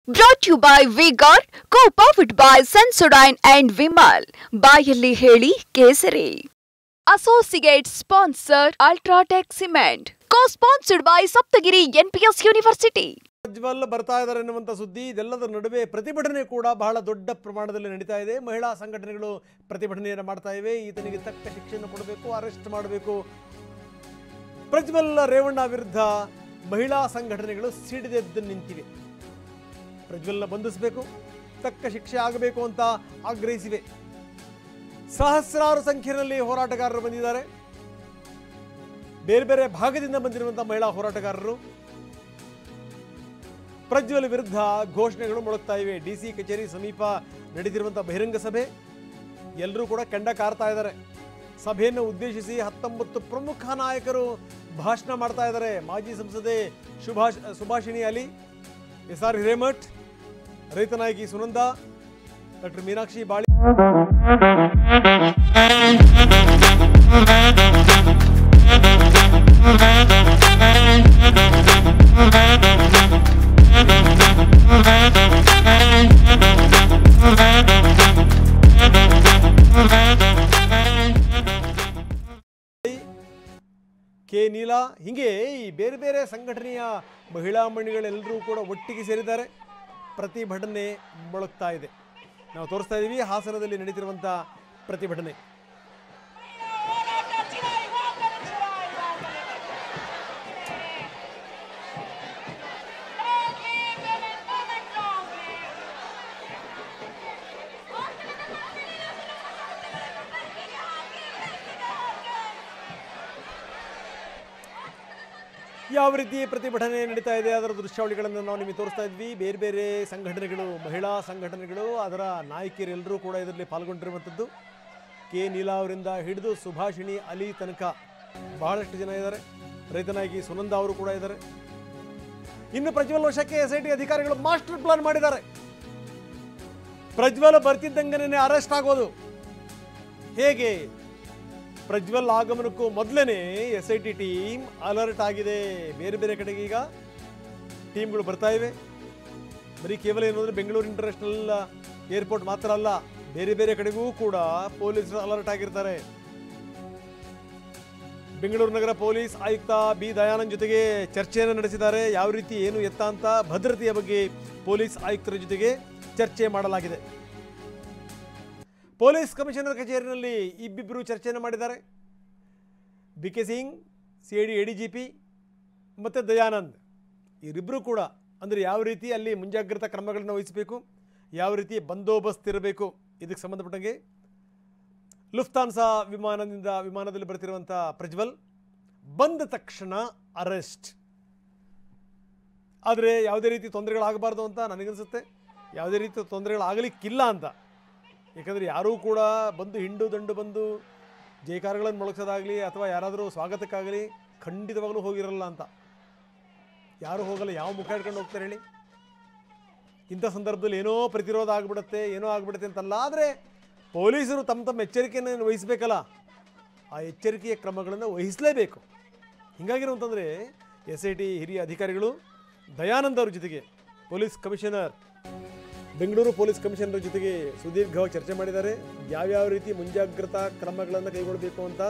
Brought to you by V-Guard, co-powered by Sensodyne and Vimal. ಬಾಯಲ್ಲಿ ಹೇಳಿ ಕೇಸರಿ. Associate sponsor Ultratech Cement. Co-sponsored by Saptagiri NPS University. Prajwal ಬರ್ತಾ ಇದ್ದಾರೆ ಎನ್ನುವಂತ ಸುದ್ದಿ ಇದೆಲ್ಲದರ ನಡುವೆ ಪ್ರತಿಭಟನೆ ಕೂಡ ಬಹಳ ದೊಡ್ಡ ಪ್ರಮಾಣದಲ್ಲಿ ನಡೀತಾ ಇದೆ. ಮಹಿಳಾ ಸಂಘಟನೆಗಳು ಪ್ರತಿಭಟನೆಯನ್ನು ಮಾಡ್ತಾ ಇವೆ. ಈತನಿಗೆ ತಕ್ಕ ಶಿಕ್ಷೆಯನ್ನು ಕೊಡಬೇಕು, ಅರೆಸ್ಟ್ ಮಾಡಬೇಕು. ಪ್ರಜ್ವಲ್ ರೇವಣ್ಣ ವಿರುದ್ಧ ಮಹಿಳಾ ಸಂಘಟನೆಗಳು ಸಿಡಿದೆದ್ದು ನಿಂತಿವೆ. ಪ್ರಜ್ವಲ್ನ ಬಂಧಿಸಬೇಕು, ತಕ್ಕ ಶಿಕ್ಷೆ ಆಗಬೇಕು ಅಂತ ಆಗ್ರಹಿಸಿವೆ. ಸಹಸ್ರಾರು ಸಂಖ್ಯೆಯಲ್ಲಿ ಹೋರಾಟಗಾರರು ಬಂದಿದ್ದಾರೆ. ಬೇರೆ ಬೇರೆ ಭಾಗದಿಂದ ಬಂದಿರುವಂತಹ ಮಹಿಳಾ ಹೋರಾಟಗಾರರು ಪ್ರಜ್ವಲ್ ವಿರುದ್ಧ ಘೋಷಣೆಗಳು ಮೊಳಗ್ತಾ ಇವೆ. ಡಿಸಿ ಕಚೇರಿ ಸಮೀಪ ನಡೆದಿರುವಂತಹ ಬಹಿರಂಗ ಸಭೆ, ಎಲ್ಲರೂ ಕೂಡ ಕೆಂಡ ಕಾರ್ತಾ ಇದ್ದಾರೆ. ಸಭೆಯನ್ನು ಉದ್ದೇಶಿಸಿ 19 ಪ್ರಮುಖ ನಾಯಕರು ಭಾಷಣ ಮಾಡ್ತಾ ಇದ್ದಾರೆ. ಮಾಜಿ ಸಂಸದೆ ಸುಭಾಷಿಣಿ ಅಲಿ, ಎಸ್.ಆರ್. ಹಿರೇಮಠ್, ರೈತ ನಾಯಕಿ ಸುನಂದ, ಡಾಕ್ಟರ್ ಮೀನಾಕ್ಷಿ ಬಾಳಿ, ಕೆ ನೀಲಾ, ಹೀಗೆ ಈ ಬೇರೆ ಬೇರೆ ಸಂಘಟನೆಯ ಮಹಿಳಾ ಮಣಿಗಳೆಲ್ಲರೂ ಕೂಡ ಒಟ್ಟಿಗೆ ಸೇರಿದ್ದಾರೆ. ಪ್ರತಿಭಟನೆ ಮೊಳಗ್ತಾ ಇದೆ. ನಾವು ತೋರಿಸ್ತಾ ಇದ್ದೀವಿ ಹಾಸನದಲ್ಲಿ ನಡೀತಿರುವಂಥ ಪ್ರತಿಭಟನೆ. ಯಾವ ರೀತಿ ಪ್ರತಿಭಟನೆ ನಡೀತಾ ಇದೆ ಅದರ ದೃಶ್ಯಾವಳಿಗಳನ್ನು ನಾವು ನಿಮಗೆ ತೋರಿಸ್ತಾ ಇದ್ವಿ. ಬೇರೆ ಬೇರೆ ಸಂಘಟನೆಗಳು, ಮಹಿಳಾ ಸಂಘಟನೆಗಳು, ಅದರ ನಾಯಕಿಯರೆಲ್ಲರೂ ಕೂಡ ಇದರಲ್ಲಿ ಪಾಲ್ಗೊಂಡಿರುವಂಥದ್ದು. ಕೆ ನೀಲಾ ಅವರಿಂದ ಹಿಡಿದು ಸುಭಾಷಿಣಿ ಅಲಿ ತನಕ ಬಹಳಷ್ಟು ಜನ ಇದ್ದಾರೆ. ರೈತ ನಾಯಕಿ ಸುನಂದ ಅವರು ಕೂಡ ಇದ್ದಾರೆ. ಇನ್ನು ಪ್ರಜ್ವಲ್ ವಶಕ್ಕೆ SIT ಅಧಿಕಾರಿಗಳು ಮಾಸ್ಟರ್ ಪ್ಲಾನ್ ಮಾಡಿದ್ದಾರೆ. ಪ್ರಜ್ವಲ್ ಬರ್ತಿದ್ದಂಗನೇ ಅರೆಸ್ಟ್ ಆಗೋದು ಹೇಗೆ? ಪ್ರಜ್ವಲ್ ಆಗಮನಕ್ಕೂ ಮೊದಲೇ SIT ಟೀಮ್ ಅಲರ್ಟ್ ಆಗಿದೆ. ಬೇರೆ ಬೇರೆ ಕಡೆಗೆ ಈಗ ಟೀಮ್ಗಳು ಬರ್ತಾ ಇವೆ. ಬರೀ ಕೇವಲ ಏನು ಅಂದರೆ ಬೆಂಗಳೂರು ಇಂಟರ್ನ್ಯಾಷನಲ್ ಏರ್ಪೋರ್ಟ್ ಮಾತ್ರ ಅಲ್ಲ, ಬೇರೆ ಬೇರೆ ಕಡೆಗೂ ಕೂಡ ಪೊಲೀಸರು ಅಲರ್ಟ್ ಆಗಿರ್ತಾರೆ. ಬೆಂಗಳೂರು ನಗರ ಪೊಲೀಸ್ ಆಯುಕ್ತ ಬಿ ದಯಾನಂದ್ ಜೊತೆಗೆ ಚರ್ಚೆಯನ್ನು ನಡೆಸಿದ್ದಾರೆ. ಯಾವ ರೀತಿ ಏನು ಎತ್ತ ಅಂತ ಭದ್ರತೆಯ ಬಗ್ಗೆ ಪೊಲೀಸ್ ಆಯುಕ್ತರ ಜೊತೆಗೆ ಚರ್ಚೆ ಮಾಡಲಾಗಿದೆ. ಪೊಲೀಸ್ ಕಮಿಷನರ್ ಕಚೇರಿಯಲ್ಲಿ ಇಬ್ಬಿಬ್ಬರು ಚರ್ಚೆಯನ್ನು ಮಾಡಿದ್ದಾರೆ. BK ಸಿಂಗ್, CID ADGP ಮತ್ತು ದಯಾನಂದ್, ಇವರಿಬ್ಬರು ಕೂಡ ಅಂದರೆ ಯಾವ ರೀತಿ ಅಲ್ಲಿ ಮುಂಜಾಗ್ರತಾ ಕ್ರಮಗಳನ್ನು ವಹಿಸಬೇಕು, ಯಾವ ರೀತಿ ಬಂದೋಬಸ್ತ್ ಇರಬೇಕು, ಇದಕ್ಕೆ ಸಂಬಂಧಪಟ್ಟಂಗೆ ಲುಫ್ತಾನ್ಸಾ ವಿಮಾನದಲ್ಲಿ ಬರ್ತಿರುವಂಥ ಪ್ರಜ್ವಲ್ ಬಂದ ತಕ್ಷಣ ಅರೆಸ್ಟ್. ಆದರೆ ಯಾವುದೇ ರೀತಿ ತೊಂದರೆಗಳಾಗಬಾರ್ದು ಅಂತ ನನಗನ್ಸುತ್ತೆ. ಯಾವುದೇ ರೀತಿ ತೊಂದರೆಗಳಾಗಲಿಕ್ಕಿಲ್ಲ ಅಂತ. ಯಾಕಂದರೆ ಯಾರೂ ಕೂಡ ಬಂದು ಹಿಂಡು ದಂಡು ಬಂದು ಜಯಕಾರಗಳನ್ನು ಮೊಳಗಿಸೋದಾಗಲಿ ಅಥವಾ ಯಾರಾದರೂ ಸ್ವಾಗತಕ್ಕಾಗಲಿ ಖಂಡಿತವಾಗಲೂ ಹೋಗಿರಲ್ಲ ಅಂತ. ಯಾರೂ ಹೋಗಲ್ಲ. ಯಾವ ಮುಖ ಇಟ್ಕೊಂಡು ಹೋಗ್ತಾರೆ ಹೇಳಿ? ಇಂಥ ಸಂದರ್ಭದಲ್ಲಿ ಏನೋ ಪ್ರತಿರೋಧ ಆಗಿಬಿಡುತ್ತೆ, ಏನೋ ಆಗಿಬಿಡುತ್ತೆ ಅಂತಲ್ಲ. ಆದರೆ ಪೊಲೀಸರು ತಮ್ಮ ಎಚ್ಚರಿಕೆಯನ್ನು ವಹಿಸಬೇಕಲ್ಲ, ಆ ಎಚ್ಚರಿಕೆಯ ಕ್ರಮಗಳನ್ನು ವಹಿಸಲೇಬೇಕು. ಹೀಗಾಗಿರುವಂತಂದರೆ SIT ಹಿರಿಯ ಅಧಿಕಾರಿಗಳು ದಯಾನಂದ್ ಅವ್ರ ಜೊತೆಗೆ police commissioner, Bengaluru police commissioner ಜೊತೆಗೆ ಸುದೀರ್ಘವಾಗಿ ಚರ್ಚೆ ಮಾಡಿದ್ದಾರೆ. ಯಾವ್ಯಾವ ರೀತಿ ಮುಂಜಾಗ್ರತಾ ಕ್ರಮಗಳನ್ನು ಕೈಗೊಳ್ಳಬೇಕು ಅಂತ.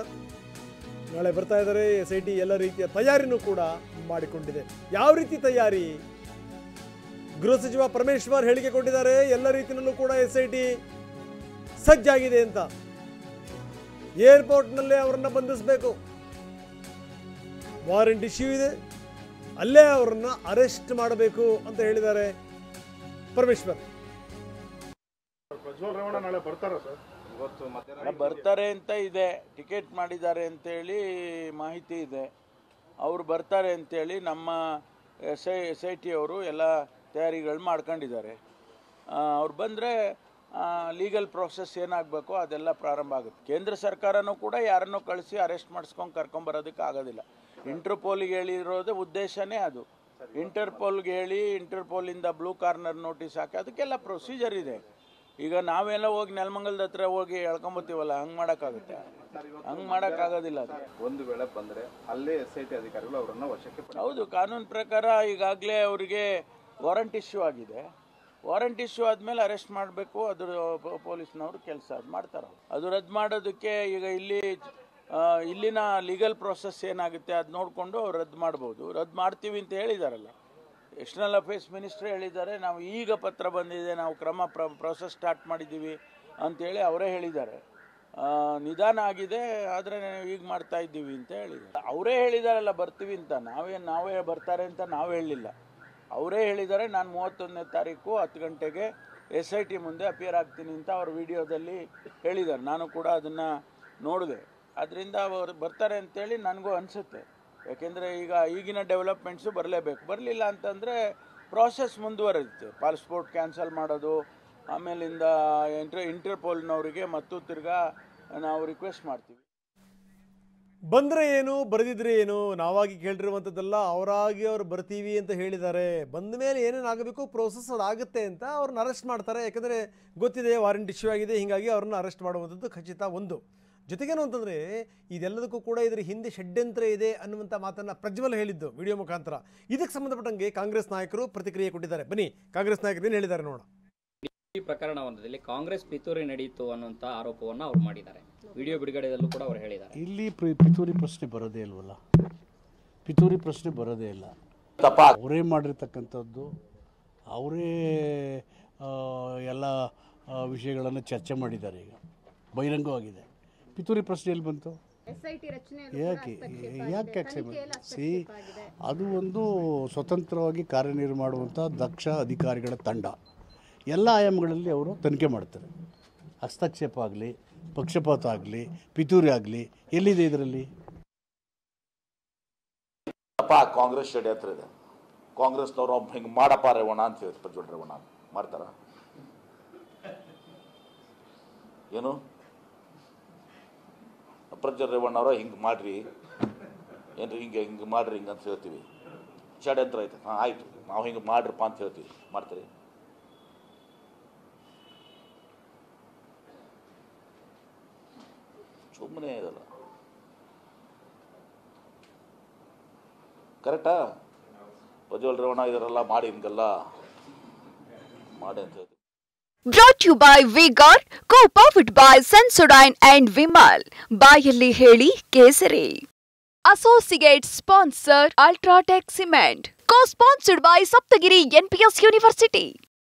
ನಾಳೆ ಬರ್ತಾ ಇದ್ದಾರೆ. SIT ಎಲ್ಲ ರೀತಿಯ ತಯಾರಿನೂ ಕೂಡ ಮಾಡಿಕೊಂಡಿದೆ. ಯಾವ ರೀತಿ ತಯಾರಿ? ಗೃಹ ಸಚಿವ ಪರಮೇಶ್ವರ್ ಹೇಳಿಕೆ ಕೊಟ್ಟಿದ್ದಾರೆ. ಎಲ್ಲ ರೀತಿಯಲ್ಲೂ ಕೂಡ SIT ಸಜ್ಜಾಗಿದೆ ಅಂತ. ಏರ್ಪೋರ್ಟ್ನಲ್ಲೇ ಅವರನ್ನು ಬಂಧಿಸಬೇಕು, ವಾರೆಂಟ್ ಇಶ್ಯೂ ಇದೆ, ಅಲ್ಲೇ ಅವರನ್ನು ಅರೆಸ್ಟ್ ಮಾಡಬೇಕು ಅಂತ ಹೇಳಿದ್ದಾರೆ ಪರಮೇಶ್ವರ್. ಪ್ರಜ್ವಲ್ ರೇವಣ್ಣ ನಾಳೆ ಬರ್ತಾರಾ ಸರ್? ಬರ್ತಾರೆ ಅಂತ ಇದೆ. ಟಿಕೆಟ್ ಮಾಡಿದ್ದಾರೆ ಅಂತೇಳಿ ಮಾಹಿತಿ ಇದೆ. ಅವರು ಬರ್ತಾರೆ ಅಂತೇಳಿ ನಮ್ಮ SIT ಅವರು ಎಲ್ಲ ತಯಾರಿಗಳು ಮಾಡ್ಕೊಂಡಿದ್ದಾರೆ. ಅವ್ರು ಬಂದರೆ ಲೀಗಲ್ ಪ್ರೋಸೆಸ್ ಏನಾಗಬೇಕು ಅದೆಲ್ಲ ಪ್ರಾರಂಭ ಆಗುತ್ತೆ. ಕೇಂದ್ರ ಸರ್ಕಾರನೂ ಕೂಡ ಯಾರನ್ನೂ ಕಳಿಸಿ ಅರೆಸ್ಟ್ ಮಾಡಿಸ್ಕೊಂಡು ಕರ್ಕೊಂಬರೋದಕ್ಕೆ ಆಗೋದಿಲ್ಲ. ಇಂಟರ್ಪೋಲಿಗೆ ಹೇಳಿರೋದು ಉದ್ದೇಶನೇ ಅದು. ಇಂಟರ್ಪೋಲ್ಗೆ ಹೇಳಿ ಇಂಟರ್ಪೋಲಿಂದ ಬ್ಲೂ ಕಾರ್ನರ್ ನೋಟಿಸ್ ಹಾಕಿ ಅದಕ್ಕೆಲ್ಲ ಪ್ರೊಸೀಜರ್ ಇದೆ. ಈಗ ನಾವೆಲ್ಲ ಹೋಗಿ ನೆಲಮಂಗಲದ ಹತ್ರ ಹೋಗಿ ಎಳ್ಕೊಂಬತ್ತೀವಲ್ಲ, ಹಂಗೆ ಮಾಡೋಕ್ಕಾಗುತ್ತೆ? ಹಂಗೆ ಮಾಡೋಕ್ಕಾಗೋದಿಲ್ಲ. ಅದು ಒಂದು ವೇಳೆ ಬಂದರೆ ಅಲ್ಲೇ SIT ಅಧಿಕಾರಿಗಳು ಅವರನ್ನು ವಶಕ್ಕೆ ಹೌದು, ಕಾನೂನು ಪ್ರಕಾರ ಈಗಾಗಲೇ ಅವರಿಗೆ ವಾರಂಟ್ ಇಶ್ಯೂ ಆಗಿದೆ. ವಾರಂಟ್ ಇಶ್ಯೂ ಆದಮೇಲೆ ಅರೆಸ್ಟ್ ಮಾಡಬೇಕು, ಅದು ಪೊಲೀಸ್ನವರು ಕೆಲಸ ಅದು ಮಾಡ್ತಾರೆ. ಅದು ರದ್ದು ಮಾಡೋದಕ್ಕೆ ಈಗ ಇಲ್ಲಿನ ಲೀಗಲ್ ಪ್ರೊಸೆಸ್ ಏನಾಗುತ್ತೆ ಅದು ನೋಡಿಕೊಂಡು ಅವ್ರು ರದ್ದು ಮಾಡ್ಬೋದು. ರದ್ದು ಮಾಡ್ತೀವಿ ಅಂತ ಹೇಳಿದಾರಲ್ಲ, ಎಕ್ಸ್ಟರ್ನಲ್ ಅಫೇರ್ಸ್ ಮಿನಿಸ್ಟ್ರೇ ಹೇಳಿದ್ದಾರೆ. ನಾವು ಈಗ ಪತ್ರ ಬಂದಿದೆ, ನಾವು ಪ್ರೊಸೆಸ್ ಸ್ಟಾರ್ಟ್ ಮಾಡಿದ್ದೀವಿ ಅಂತೇಳಿ ಅವರೇ ಹೇಳಿದ್ದಾರೆ. ನಿಧಾನ ಆಗಿದೆ, ಆದರೆ ಈಗ ಮಾಡ್ತಾ ಇದ್ದೀವಿ ಅಂತ ಹೇಳಿದ್ದಾರೆ. ಅವರೇ ಹೇಳಿದಾರಲ್ಲ ಬರ್ತೀವಿ ಅಂತ, ನಾವೇ ಬರ್ತಾರೆ ಅಂತ ನಾವು ಹೇಳಲಿಲ್ಲ. ಅವರೇ ಹೇಳಿದ್ದಾರೆ ನಾನು 31ನೇ ತಾರೀಕು 10 ಗಂಟೆಗೆ SIT ಮುಂದೆ ಅಪಿಯರ್ ಆಗ್ತೀನಿ ಅಂತ ಅವ್ರ ವಿಡಿಯೋದಲ್ಲಿ ಹೇಳಿದ್ದಾರೆ. ನಾನು ಕೂಡ ಅದನ್ನು ನೋಡಿದೆ. ಅದರಿಂದ ಅವರು ಬರ್ತಾರೆ ಅಂತೇಳಿ ನನಗೂ ಅನಿಸುತ್ತೆ. ಯಾಕೆಂದರೆ ಈಗಿನ ಡೆವಲಪ್ಮೆಂಟ್ಸು ಬರಲೇಬೇಕು. ಬರಲಿಲ್ಲ ಅಂತಂದರೆ ಪ್ರಾಸೆಸ್ ಮುಂದುವರಿಯುತ್ತೆ. ಪಾಸ್ಪೋರ್ಟ್ ಕ್ಯಾನ್ಸಲ್ ಮಾಡೋದು, ಆಮೇಲಿಂದ ಇಂಟರ್ಪೋಲ್ನವರಿಗೆ ಮತ್ತು ತಿರ್ಗಾ ನಾವು ರಿಕ್ವೆಸ್ಟ್ ಮಾಡ್ತೀವಿ. ಬಂದರೆ ಏನು ಬರೆದಿದ್ರೆ ಏನು, ನಾವಾಗಿ ಕೇಳಿರುವಂಥದ್ದೆಲ್ಲ ಅವರಾಗಿ ಅವ್ರು ಬರ್ತೀವಿ ಅಂತ ಹೇಳಿದ್ದಾರೆ. ಬಂದ ಮೇಲೆ ಏನೇನು ಆಗಬೇಕು ಪ್ರೋಸೆಸ್ ಅದಾಗುತ್ತೆ ಅಂತ ಅವ್ರನ್ನ ಅರೆಸ್ಟ್ ಮಾಡ್ತಾರೆ. ಯಾಕಂದರೆ ಗೊತ್ತಿದೆ ವಾರಂಟ್ ಇಶ್ಯೂ ಆಗಿದೆ, ಹೀಗಾಗಿ ಅವ್ರನ್ನ ಅರೆಸ್ಟ್ ಮಾಡುವಂಥದ್ದು ಖಚಿತ. ಒಂದು ಜೊತೆಗೇನು ಅಂತಂದರೆ ಇದೆಲ್ಲದಕ್ಕೂ ಕೂಡ ಇದರ ಹಿಂದೆ ಷಡ್ಯಂತ್ರ ಇದೆ ಅನ್ನುವಂಥ ಮಾತನ್ನು ಪ್ರಜ್ವಲ್ ಹೇಳಿದ್ದು ವಿಡಿಯೋ ಮುಖಾಂತರ. ಇದಕ್ಕೆ ಸಂಬಂಧಪಟ್ಟಂಗೆ ಕಾಂಗ್ರೆಸ್ ನಾಯಕರು ಪ್ರತಿಕ್ರಿಯೆ ಕೊಟ್ಟಿದ್ದಾರೆ. ಬನ್ನಿ ಕಾಂಗ್ರೆಸ್ ನಾಯಕರು ಏನು ಹೇಳಿದ್ದಾರೆ ನೋಡೋಣ. ಈ ಪ್ರಕರಣದಲ್ಲಿ ಕಾಂಗ್ರೆಸ್ ಪಿತೂರಿ ನಡೆಯಿತು ಅನ್ನುವಂಥ ಆರೋಪವನ್ನು ಅವ್ರು ಮಾಡಿದ್ದಾರೆ. ವಿಡಿಯೋ ಬಿಡುಗಡೆಯಲ್ಲೂ ಕೂಡ ಅವರು ಹೇಳಿದ್ದಾರೆ. ಇಲ್ಲಿ ಪಿತೂರಿ ಪ್ರಶ್ನೆ ಬರೋದೇ ಇಲ್ವಲ್ಲ, ಪಿತೂರಿ ಪ್ರಶ್ನೆ ಬರೋದೇ ಇಲ್ಲ. ಅವರೇ ಮಾಡಿರ್ತಕ್ಕಂಥದ್ದು, ಅವರೇ ಎಲ್ಲ ವಿಷಯಗಳನ್ನು ಚರ್ಚೆ ಮಾಡಿದ್ದಾರೆ. ಈಗ ಬಹಿರಂಗವಾಗಿದೆ. ಪಿತೂರಿ ಪ್ರಶ್ನೆ ಎಲ್ಲಿ ಬಂತು? ಯಾಕೆ ಅದು ಒಂದು ಸ್ವತಂತ್ರವಾಗಿ ಕಾರ್ಯನಿರ್ವಹಿಸುವಂಥ ದಕ್ಷ ಅಧಿಕಾರಿಗಳ ತಂಡ ಎಲ್ಲ ಆಯಾಮಗಳಲ್ಲಿ ಅವರು ತನಿಖೆ ಮಾಡ್ತಾರೆ. ಹಸ್ತಕ್ಷೇಪ ಆಗಲಿ, ಪಕ್ಷಪಾತ ಆಗಲಿ, ಪಿತೂರಿ ಆಗಲಿ ಎಲ್ಲಿದೆ ಇದರಲ್ಲಿ? ಕಾಂಗ್ರೆಸ್ ಷಡ್ಯಂತ್ರ ಇದೆ. ಕಾಂಗ್ರೆಸ್ನವರು ಹಿಂಗೆ ಮಾಡಪ್ಪ ರೇವಣ್ಣ ಅಂತ ಹೇಳಿ ಪ್ರಜ್ವಲ್ ರೇವಣ್ಣ ಮಾಡ್ತಾರ ಏನು? ಪ್ರಜ್ವಲ್ ರೇವಣ್ಣ ಅವರ ಹಿಂಗೆ ಮಾಡ್ರಿ ಏನ್ರಿ, ಹಿಂಗೆ ಮಾಡ್ರಿ ಹಿಂಗೆ ಅಂತ ಹೇಳ್ತೀವಿ. ಷಡ್ಯಂತ್ರ ಐತೆ, ಹಾಂ ಆಯಿತು ನಾವು ಹಿಂಗೆ ಮಾಡ್ರಪ್ಪ ಅಂತ ಹೇಳ್ತೀವಿ, ಮಾಡ್ತೀರಿ? ಸುಮ್ಮನೆ ಇದಲ್ಲ. ಕರೆಕ್ಟಾ? ಪ್ರಜ್ವಲ್ ರೇವಣ್ಣ ಇದರೆಲ್ಲ ಮಾಡಿ ಹಿಂಗೆಲ್ಲ ಮಾಡಿ ಅಂತ ಹೇಳ್ತೀವಿ. Brought you by V-Guard, co-powered by Sensodyne and Vimal. ಬಾಯಲ್ಲಿ ಹೇಳಿ ಕೇಸರಿ. Associate sponsor Ultratech Cement. Co-sponsored by Saptagiri NPS University.